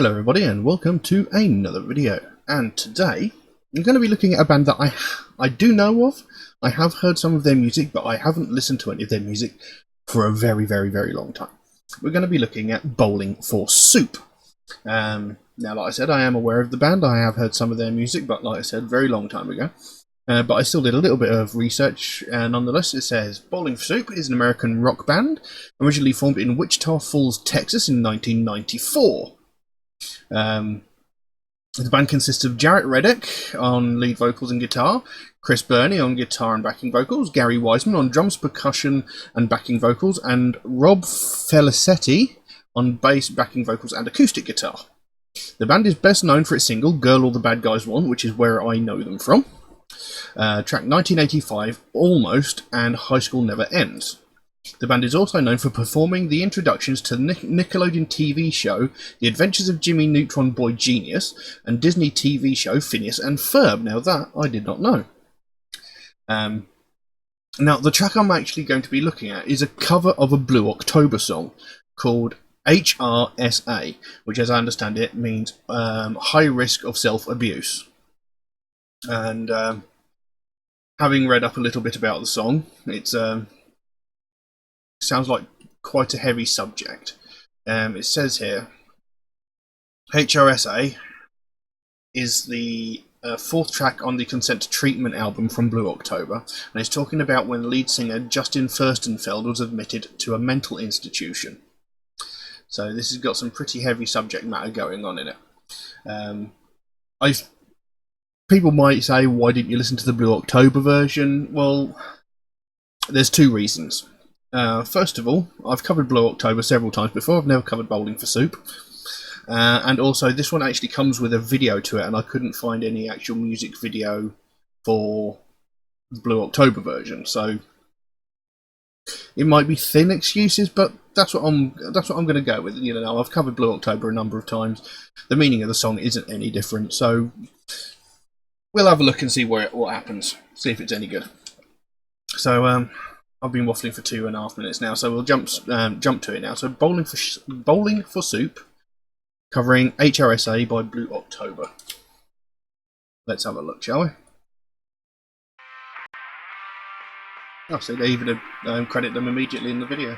Hello everybody and welcome to another video, and today I'm going to be looking at a band that I do know of. I have heard some of their music, but I haven't listened to any of their music for a very long time. We're going to be looking at Bowling for Soup. Now, like I said, I am aware of the band. I have heard some of their music, but like I said, very long time ago. But I still did a little bit of research, and nonetheless it says Bowling for Soup is an American rock band originally formed in Wichita Falls, Texas in 1994. The band consists of Jarrett Reddick on lead vocals and guitar, Chris Burney on guitar and backing vocals, Gary Wiseman on drums, percussion and backing vocals, and Rob Felicetti on bass, backing vocals and acoustic guitar. The band is best known for its single Girl All the Bad Guys Want, which is where I know them from, track 1985, Almost, and High School Never Ends. The band is also known for performing the introductions to the Nickelodeon TV show The Adventures of Jimmy Neutron Boy Genius and Disney TV show Phineas and Ferb. Now that I did not know. Now the track I'm actually going to be looking at is a cover of a Blue October song called HRSA, which as I understand it means high risk of self-abuse. And having read up a little bit about the song, it's sounds like quite a heavy subject. It says here, HRSA is the fourth track on the Consent Treatment album from Blue October, and it's talking about when lead singer Justin Furstenfeld was admitted to a mental institution. So this has got some pretty heavy subject matter going on in it. People might say, why didn't you listen to the Blue October version? Well, there's two reasons. First of all, I've covered Blue October several times before. I've never covered Bowling for Soup. And also, this one actually comes with a video to it, and I couldn't find any actual music video for the Blue October version. So it might be thin excuses, but that's what I'm going to go with. You know, I've covered Blue October a number of times. The meaning of the song isn't any different, so we'll have a look and see what happens. See if it's any good. So I've been waffling for 2.5 minutes now, so we'll jump to it now. So Bowling for Soup, covering HRSA by Blue October. Let's have a look, shall we? Oh, so they even credit them immediately in the video.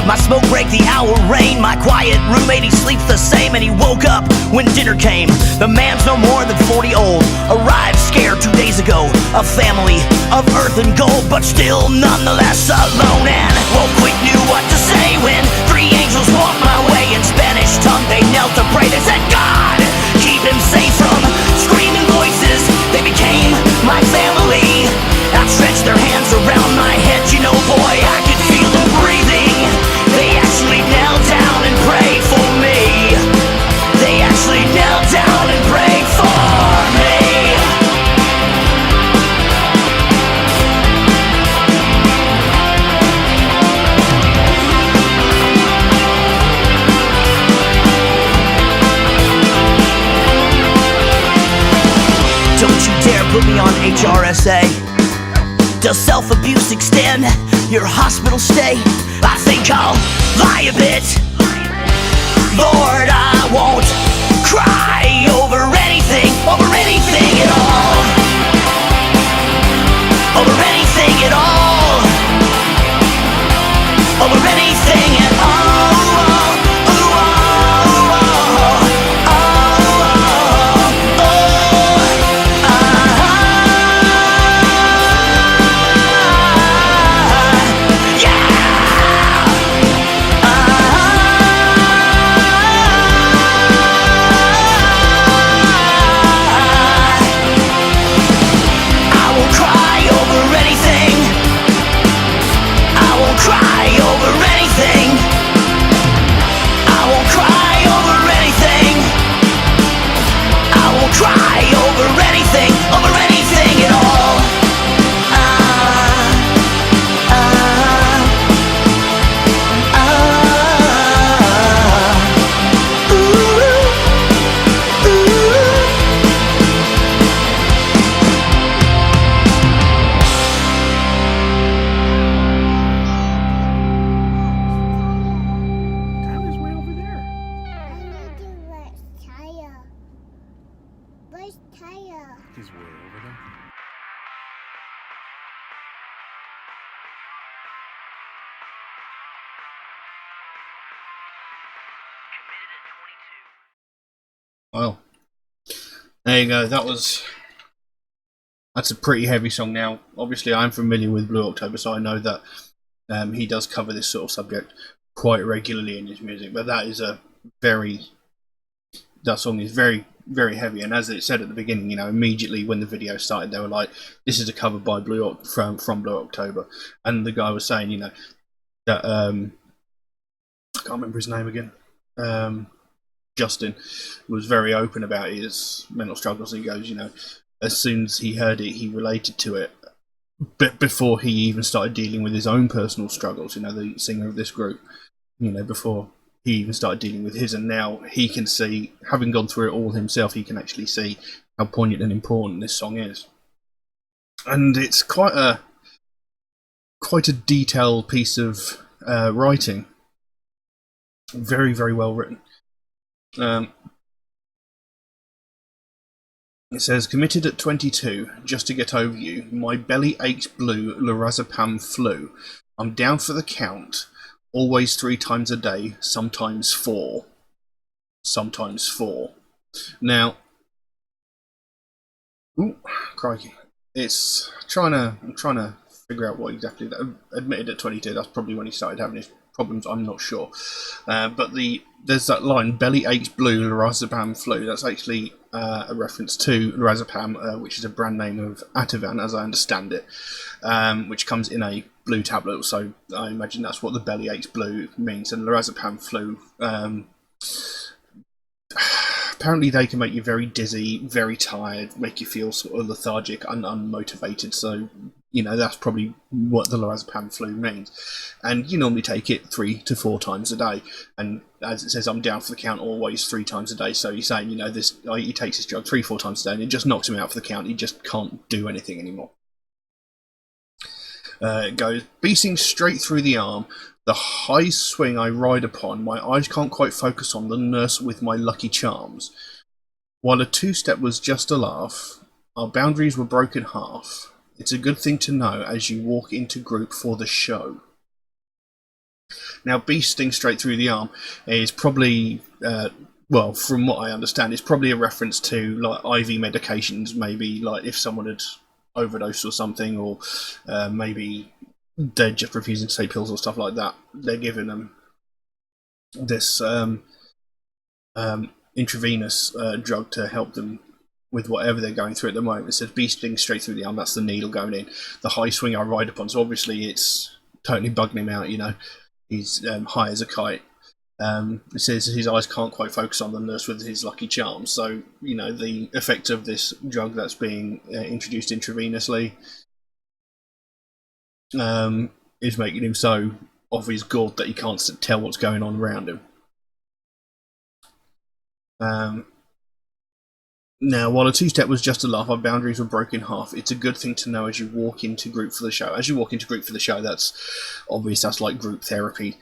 My smoke break the hour rain. My quiet roommate, he sleeps the same, and he woke up when dinner came. The man's no more than 40 old, arrived scared 2 days ago. A family of earth and gold, but still nonetheless alone. And won't quick knew what to say when 3 angels walked my way. In Spanish tongue they knelt to pray. They said, God, keep him safe from screaming voices. They became my family, outstretched their hands around my head. You know, boy, I could feel them breathing. They actually knelt down and prayed for me. They actually knelt down and prayed for me. me on HRSA. Does self-abuse extend your hospital stay? I think I'll lie a bit. Lord, I won't cry over anything at all. Over anything at all. Over anything at all. He's way over there. Well, there you go. That's a pretty heavy song. Now, obviously, I'm familiar with Blue October, so I know that he does cover this sort of subject quite regularly in his music. But that song is very, very heavy. And as it said at the beginning, you know, immediately when the video started, they were like, "This is a cover by from Blue October," and the guy was saying, you know, that I can't remember his name again. Justin was very open about his mental struggles. He goes, you know, as soon as he heard it, he related to it. But before he even started dealing with his own personal struggles, you know, the singer of this group, you know, before he even started dealing with his, and now he can see, having gone through it all himself, he can actually see how poignant and important this song is. And it's quite a detailed piece of writing. Very, very well written. It says, committed at 22, just to get over you. My belly aches blue, lorazepam flu. I'm down for the count, always 3 times a day, sometimes 4. Sometimes 4. Now, ooh, crikey. I'm trying to figure out what exactly that. Admitted at 22, that's probably when he started having his problems, I'm not sure. But there's that line, belly aches blue, lorazepam flu. That's actually a reference to lorazepam, which is a brand name of Ativan, as I understand it, which comes in a blue tablet. So I imagine that's what the belly aches blue means. And lorazepam flu, apparently they can make you very dizzy, very tired, make you feel sort of lethargic and unmotivated. So, you know, that's probably what the lorazepam flu means. And you normally take it 3 to 4 times a day. And as it says, I'm down for the count always 3 times a day. So you're saying, you know, he takes this drug 3-4 times a day and it just knocks him out for the count. He just can't do anything anymore. It goes, beating straight through the arm. The high swing I ride upon, my eyes can't quite focus on the nurse with my lucky charms. While a 2-step was just a laugh, our boundaries were broken half. It's a good thing to know as you walk into group for the show. Now, beasting straight through the arm is probably, well, from what I understand, it's probably a reference to like IV medications, maybe like if someone had overdosed or something, or maybe they're just refusing to take pills or stuff like that. They're giving them this intravenous drug to help them with whatever they're going through at the moment. It says beasting straight through the arm, that's the needle going in. The high swing I ride upon, so obviously it's totally bugging him out, you know. He's high as a kite. It says his eyes can't quite focus on the nurse with his lucky charms. So, you know, the effect of this drug that's being introduced intravenously is making him so off his gourd that he can't tell what's going on around him. Now, while a two-step was just a laugh, our boundaries were broken in half. It's a good thing to know as you walk into group for the show. As you walk into group for the show, that's obvious. That's like group therapy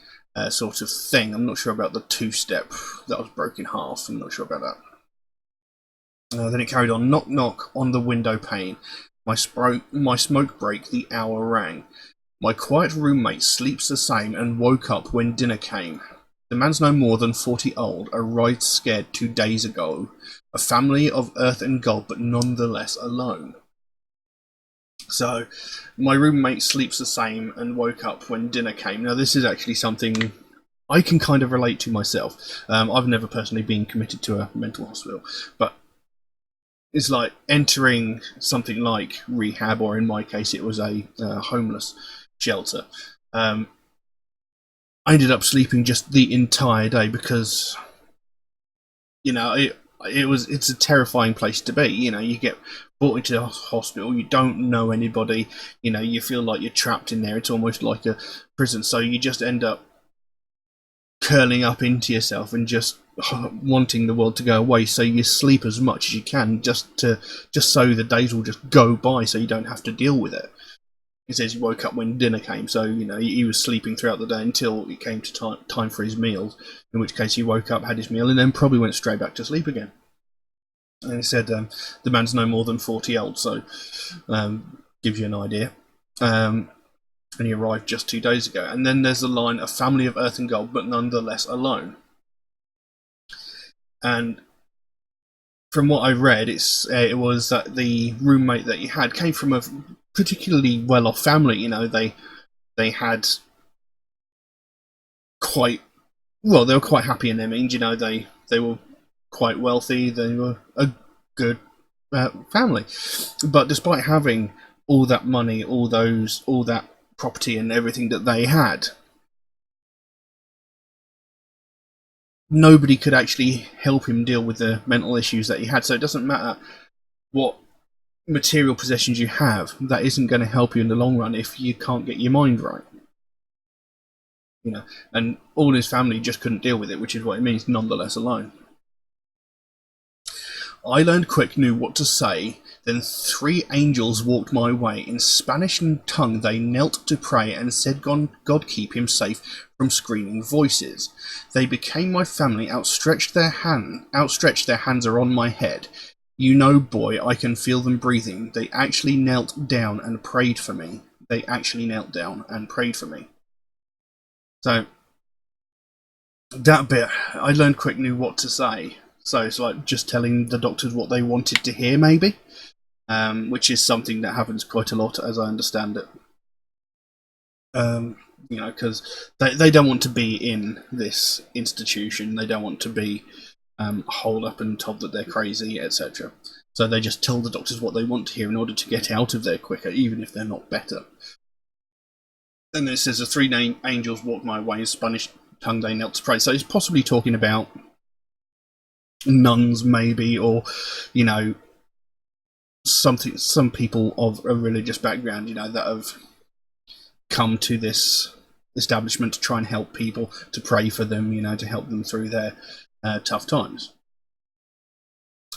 sort of thing. I'm not sure about the two-step that was broken in half. I'm not sure about that. Then it carried on. Knock, knock on the window pane. My smoke break, the hour rang. My quiet roommate sleeps the same and woke up when dinner came. The man's no more than 40 old, arrived scared 2 days ago. A family of earth and gold, but nonetheless alone. So, my roommate sleeps the same and woke up when dinner came. Now, this is actually something I can kind of relate to myself. I've never personally been committed to a mental hospital, but it's like entering something like rehab, or in my case, it was a homeless shelter. I ended up sleeping just the entire day because, it's a terrifying place to be. You get brought into a hospital, you don't know anybody, you feel like you're trapped in there. It's almost like a prison, so you just end up curling up into yourself and just wanting the world to go away, so you sleep as much as you can just so the days will just go by, so you don't have to deal with it. It says he woke up when dinner came, so he was sleeping throughout the day until it came to time for his meals, in which case he woke up, had his meal, and then probably went straight back to sleep again. And he said the man's no more than 40 old, so gives you an idea. And he arrived just 2 days ago. And then there's the line, a family of earth and gold, but nonetheless alone. And from what I read, it was that the roommate that he had came from a particularly well-off family. They had quite well. They were quite happy in their means. They were quite wealthy. They were a good family. But despite having all that money, all that property, and everything that they had, nobody could actually help him deal with the mental issues that he had. So it doesn't matter what material possessions you have, that isn't going to help you in the long run if you can't get your mind right. And all his family just couldn't deal with it, which is what it means, nonetheless alone. I learned quick, knew what to say. Then 3 angels walked my way. In Spanish and tongue they knelt to pray and said God keep him safe from screaming voices. They became my family, outstretched their hands are on my head. Boy, I can feel them breathing. They actually knelt down and prayed for me. So, that bit, I learned quick, knew what to say. So it's like just telling the doctors what they wanted to hear, maybe, which is something that happens quite a lot, as I understand it. Because they don't want to be in this institution. They don't want to be holed up and told that they're crazy, etc. So they just tell the doctors what they want to hear in order to get out of there quicker, even if they're not better. And then it says the 3 angels walked my way. In Spanish tongue they knelt to pray. So it's possibly talking about nuns, maybe, or some people of a religious background, that have come to this establishment to try and help people, to pray for them, to help them through their tough times.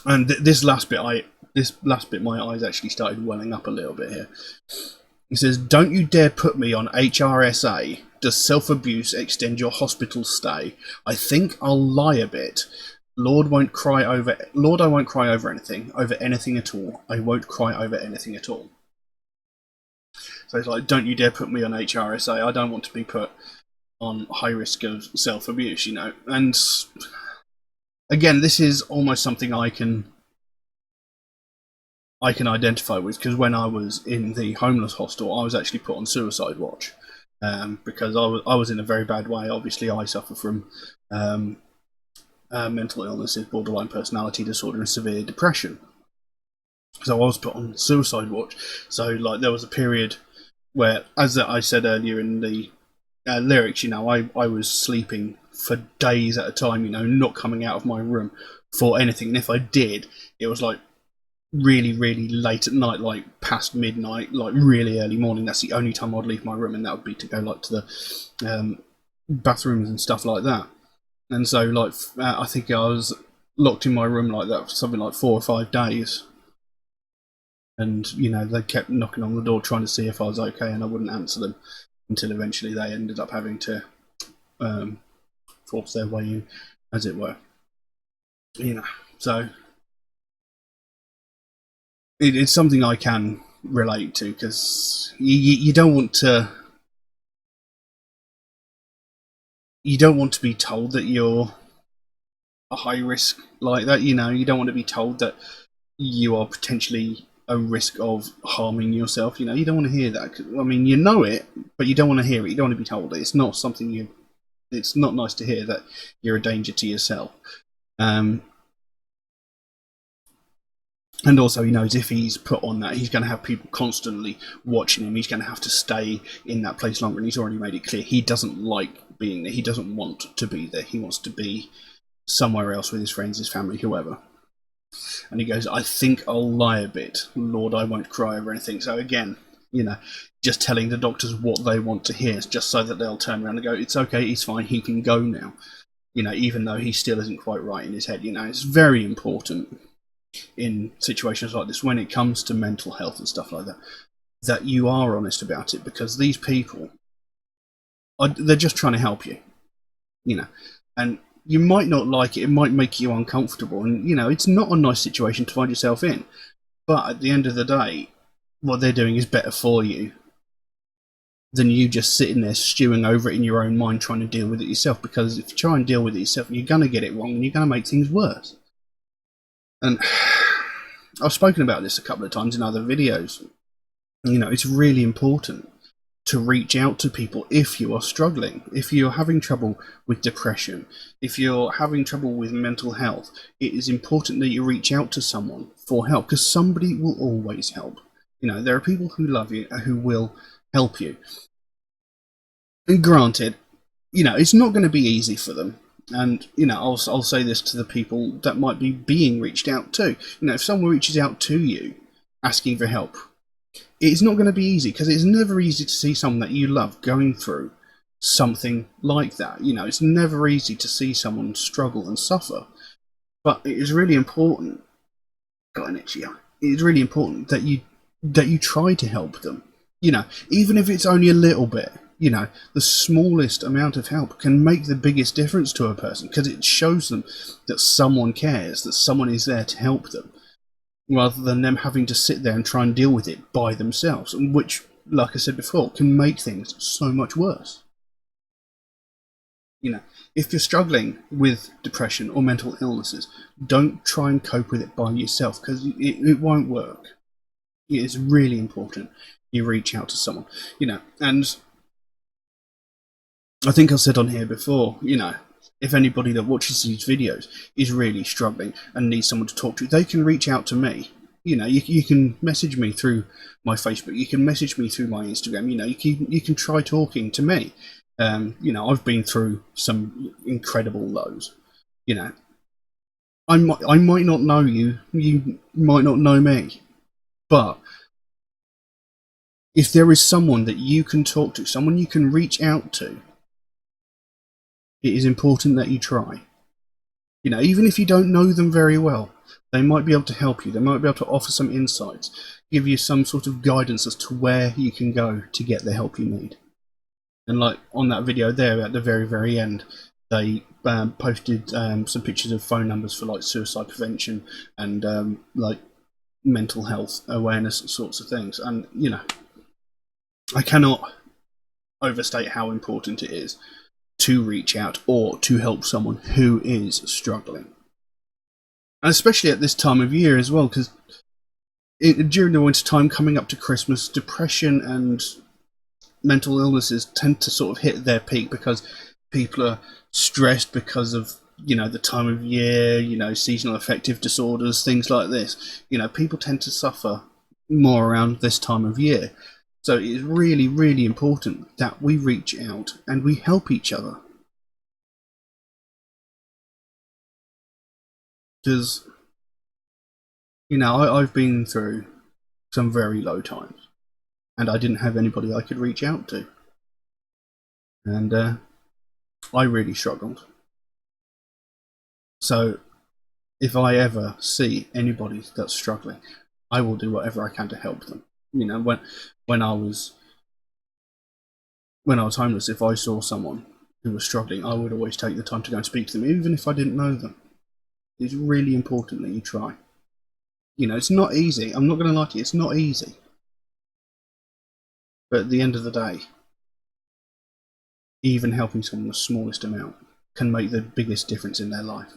And this last bit, my eyes actually started welling up a little bit here. It says, "Don't you dare put me on HRSA. Does self-abuse extend your hospital stay? I think I'll lie a bit. Lord, I won't cry over anything at all. I won't cry over anything at all." So it's like, don't you dare put me on HRSA. I don't want to be put on high risk of self-abuse, And again, this is almost something I can identify with, because when I was in the homeless hostel, I was actually put on suicide watch because I was in a very bad way. Obviously, I suffer from mental illnesses, borderline personality disorder, and severe depression. So I was put on suicide watch. So there was a period where, as I said earlier in the lyrics, I was sleeping for days at a time, not coming out of my room for anything. And if I did, it was really, really late at night, past midnight, really early morning. That's the only time I'd leave my room, and that would be to go to the bathrooms and stuff like that. And so I think I was locked in my room like that for something like 4 or 5 days. And, you know, they kept knocking on the door trying to see if I was okay, and I wouldn't answer them until eventually they ended up having to force their way in, as it were. You know, so it's something I can relate to, because you don't want to. You don't want to be told that you're a high risk like that. You know, you don't want to be told that you are potentially a risk of harming yourself. You know, you don't want to hear that. I mean, you know it, but you don't want to hear it. You don't want to be told it. It's not something you. It's not nice to hear that you're a danger to yourself. And also, he knows if he's put on that, he's going to have people constantly watching him. He's going to have to stay in that place longer, and he's already made it clear he doesn't like being there. He doesn't want to be there. He wants to be somewhere else with his friends, his family, whoever. And he goes, I think I'll lie a bit. Lord, I won't cry over anything. So again, you know, just telling the doctors what they want to hear, just so that they'll turn around and go, it's okay, he's fine, he can go now. You know, even though he still isn't quite right in his head. You know, it's very important in situations like this, when it comes to mental health and stuff like that, that you are honest about it, because these people they're just trying to help you, you know, and you might not like it. It might make you uncomfortable, and you know, it's not a nice situation to find yourself in, but at the end of the day, what they're doing is better for you than you just sitting there stewing over it in your own mind trying to deal with it yourself. Because if you try and deal with it yourself, you're going to get it wrong, and you're going to make things worse. And I've spoken about this a couple of times in other videos. You know, it's really important to reach out to people if you are struggling, if you're having trouble with depression, if you're having trouble with mental health. It is important that you reach out to someone for help, because somebody will always help. You know, there are people who love you, who will help you. And granted, you know, it's not going to be easy for them. And, you know, I'll say this to the people that might be being reached out to. You know, if someone reaches out to you asking for help, it's not going to be easy, because it's never easy to see someone that you love going through something like that. You know, it's never easy to see someone struggle and suffer. But it is really important. Got an itchy eye. It is really important that you try to help them. You know, even if it's only a little bit. You know, the smallest amount of help can make the biggest difference to a person, because it shows them that someone cares, that someone is there to help them, rather than them having to sit there and try and deal with it by themselves, which, like I said before, can make things so much worse. You know, if you're struggling with depression or mental illnesses, don't try and cope with it by yourself, because it won't work. It is really important you reach out to someone, you know. And I think I said on here before, you know, if anybody that watches these videos is really struggling and needs someone to talk to, they can reach out to me. You know, you can message me through my Facebook, you can message me through my Instagram, you know, you can try talking to me. You know, I've been through some incredible lows. You know, I might not know you, you might not know me, but if there is someone that you can talk to, someone you can reach out to, it is important that you try. You know, even if you don't know them very well, they might be able to help you. They might be able to offer some insights, give you some sort of guidance as to where you can go to get the help you need. And like on that video there, at the very, very end, they posted some pictures of phone numbers for like suicide prevention and like mental health awareness sorts of things. And, you know, I cannot overstate how important it is to reach out or to help someone who is struggling. And especially at this time of year as well, because during the winter time coming up to Christmas, depression and mental illnesses tend to sort of hit their peak, because people are stressed because of, you know, the time of year, you know, seasonal affective disorders, things like this. You know, people tend to suffer more around this time of year. So it is really, really important that we reach out and we help each other. Because, you know, I've been through some very low times, and I didn't have anybody I could reach out to. And I really struggled. So if I ever see anybody that's struggling, I will do whatever I can to help them. You know, when I was homeless, if I saw someone who was struggling, I would always take the time to go and speak to them, even if I didn't know them. It's really important that you try. You know, it's not easy. I'm not going to lie to you, it's not easy. But at the end of the day, even helping someone the smallest amount can make the biggest difference in their life.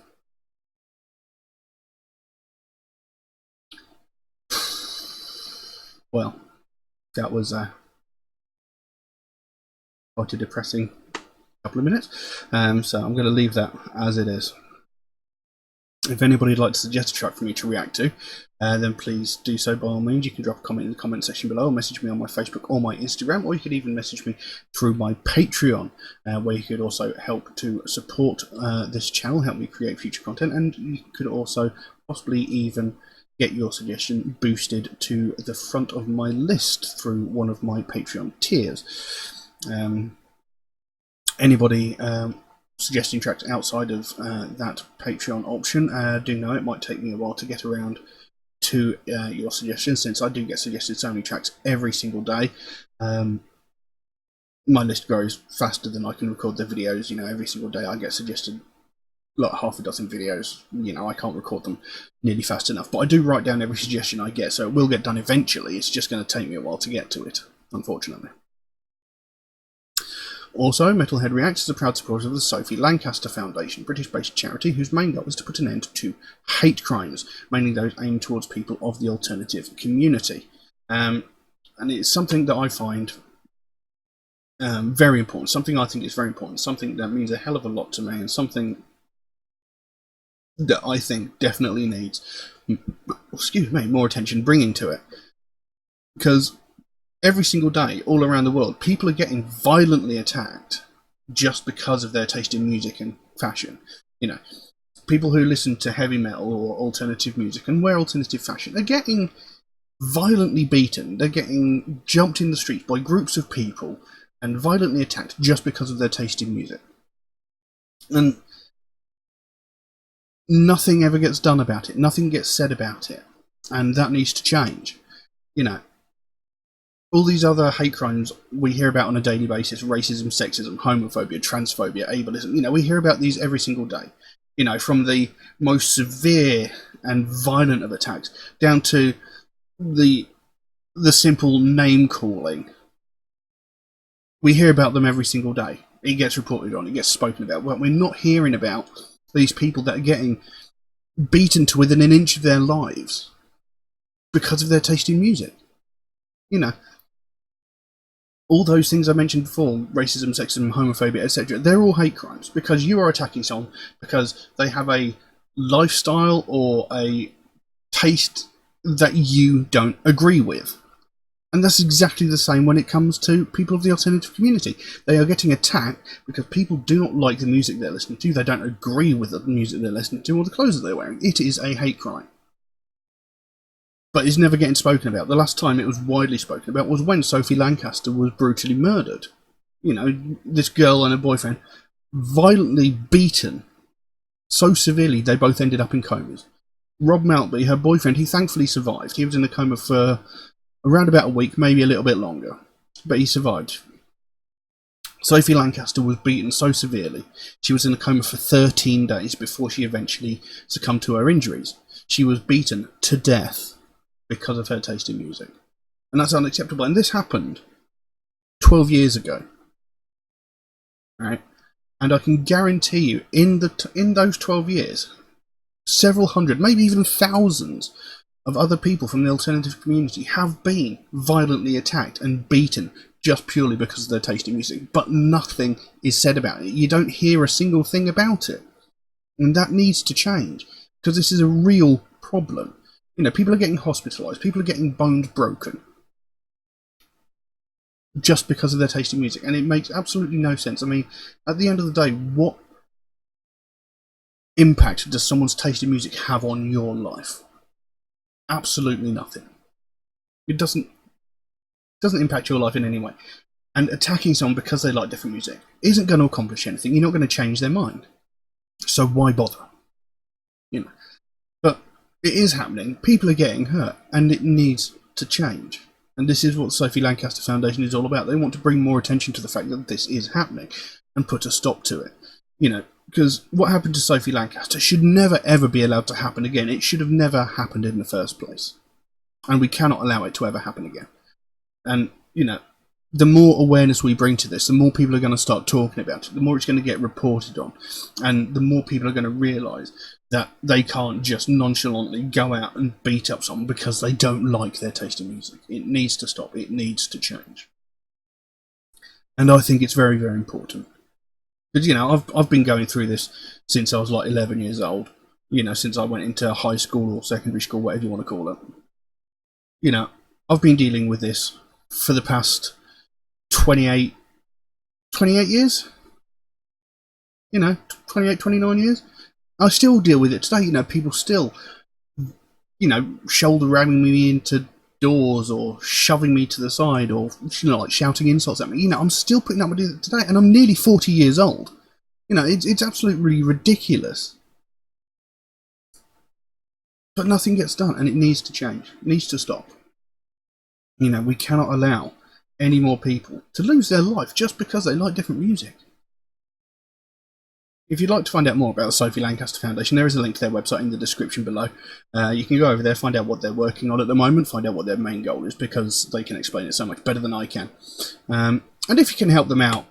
Well, that was quite a depressing couple of minutes, so I'm going to leave that as it is. If anybody would like to suggest a track for me to react to, then please do so by all means. You can drop a comment in the comment section below, or message me on my Facebook or my Instagram, or you could even message me through my Patreon, where you could also help to support this channel, help me create future content, and you could also possibly even get your suggestion boosted to the front of my list through one of my Patreon tiers. Anybody suggesting tracks outside of that Patreon option, do know it might take me a while to get around to your suggestions, since I do get suggested so many tracks every single day. My list grows faster than I can record the videos. You know, every single day I get suggested like half a dozen videos. You know, I can't record them nearly fast enough, but I do write down every suggestion I get, so it will get done eventually. It's just going to take me a while to get to it, unfortunately. Also, Metalhead Reacts is a proud supporter of the Sophie Lancaster Foundation, British-based charity whose main goal is to put an end to hate crimes, mainly those aimed towards people of the alternative community. And it's something that I find very important, something I think is very important, something that means a hell of a lot to me, and something that I think definitely needs, more attention bringing to it. Because every single day, all around the world, people are getting violently attacked just because of their taste in music and fashion. You know, people who listen to heavy metal or alternative music and wear alternative fashion are getting violently beaten. They're getting jumped in the streets by groups of people and violently attacked just because of their taste in music. And nothing ever gets done about it. Nothing gets said about it. And that needs to change. You know, all these other hate crimes we hear about on a daily basis, racism, sexism, homophobia, transphobia, ableism, you know, we hear about these every single day. You know, from the most severe and violent of attacks down to the simple name calling. We hear about them every single day. It gets reported on, it gets spoken about. Well, we're not hearing about these people that are getting beaten to within an inch of their lives because of their taste in music. You know, all those things I mentioned before, racism, sexism, homophobia, etc., they're all hate crimes because you are attacking someone because they have a lifestyle or a taste that you don't agree with. And that's exactly the same when it comes to people of the alternative community. They are getting attacked because people do not like the music they're listening to, they don't agree with the music they're listening to or the clothes that they're wearing. It is a hate crime. But it's never getting spoken about. The last time it was widely spoken about was when Sophie Lancaster was brutally murdered. You know, this girl and her boyfriend violently beaten so severely they both ended up in comas. Rob Maltby, her boyfriend, he thankfully survived. He was in a coma for around about a week, maybe a little bit longer, but he survived. Sophie Lancaster was beaten so severely, she was in a coma for 13 days before she eventually succumbed to her injuries. She was beaten to death because of her taste in music. And that's unacceptable. And this happened 12 years ago. Right? And I can guarantee you, in those 12 years, several hundred, maybe even thousands of other people from the alternative community have been violently attacked and beaten just purely because of their taste in music. But nothing is said about it. You don't hear a single thing about it. And that needs to change, because this is a real problem. You know, people are getting hospitalised, people are getting bones broken just because of their taste in music, and it makes absolutely no sense. I mean, at the end of the day, what impact does someone's taste in music have on your life? Absolutely nothing. It doesn't impact your life in any way. And attacking someone because they like different music isn't going to accomplish anything. You're not going to change their mind. So why bother? You know. It is happening. People are getting hurt, and it needs to change. And this is what the Sophie Lancaster Foundation is all about. They want to bring more attention to the fact that this is happening and put a stop to it. Because what happened to Sophie Lancaster should never ever be allowed to happen again. It should have never happened in the first place. And we cannot allow it to ever happen again. And, the more awareness we bring to this, the more people are going to start talking about it, the more it's going to get reported on, and the more people are going to realise that they can't just nonchalantly go out and beat up someone because they don't like their taste in music. It needs to stop. It needs to change. And I think it's very, very important. Because, I've been going through this since I was like 11 years old, since I went into high school or secondary school, whatever you want to call it. I've been dealing with this for the past 28 years, 28, 29 years. I still deal with it today. People still, shoulder ramming me into doors or shoving me to the side or, like shouting insults at me. I'm still putting up with it today, and I'm nearly 40 years old. It's absolutely ridiculous. But nothing gets done, and it needs to change. It needs to stop. We cannot allow any more people to lose their life just because they like different music. If you'd like to find out more about the Sophie Lancaster Foundation, there is a link to their website in the description below. You can go over there, find out what they're working on at the moment, find out what their main goal is, because they can explain it so much better than I can. And if you can help them out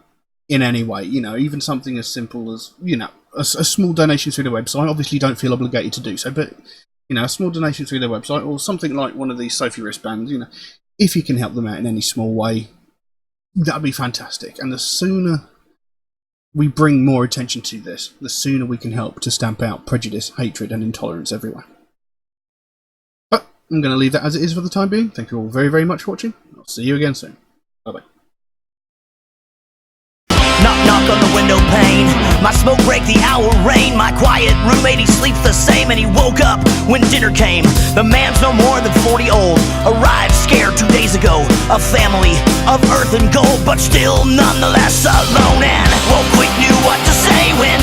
in any way, even something as simple as, a small donation through the website. Obviously, you don't feel obligated to do so, but, a small donation through their website, or something like one of these Sophie wristbands, if you can help them out in any small way, that'd be fantastic. And the sooner we bring more attention to this, the sooner we can help to stamp out prejudice, hatred, and intolerance everywhere. But I'm going to leave that as it is for the time being. Thank you all very, very much for watching. I'll see you again soon. Bye-bye. Knock, knock on the window pane. My smoke break the hour rain. My quiet roommate, he sleeps the same, and he woke up when dinner came. The man's no more than 40 old. Arrived scared 2 days ago. A family of earth and gold, but still nonetheless alone. And well, quick knew what to say when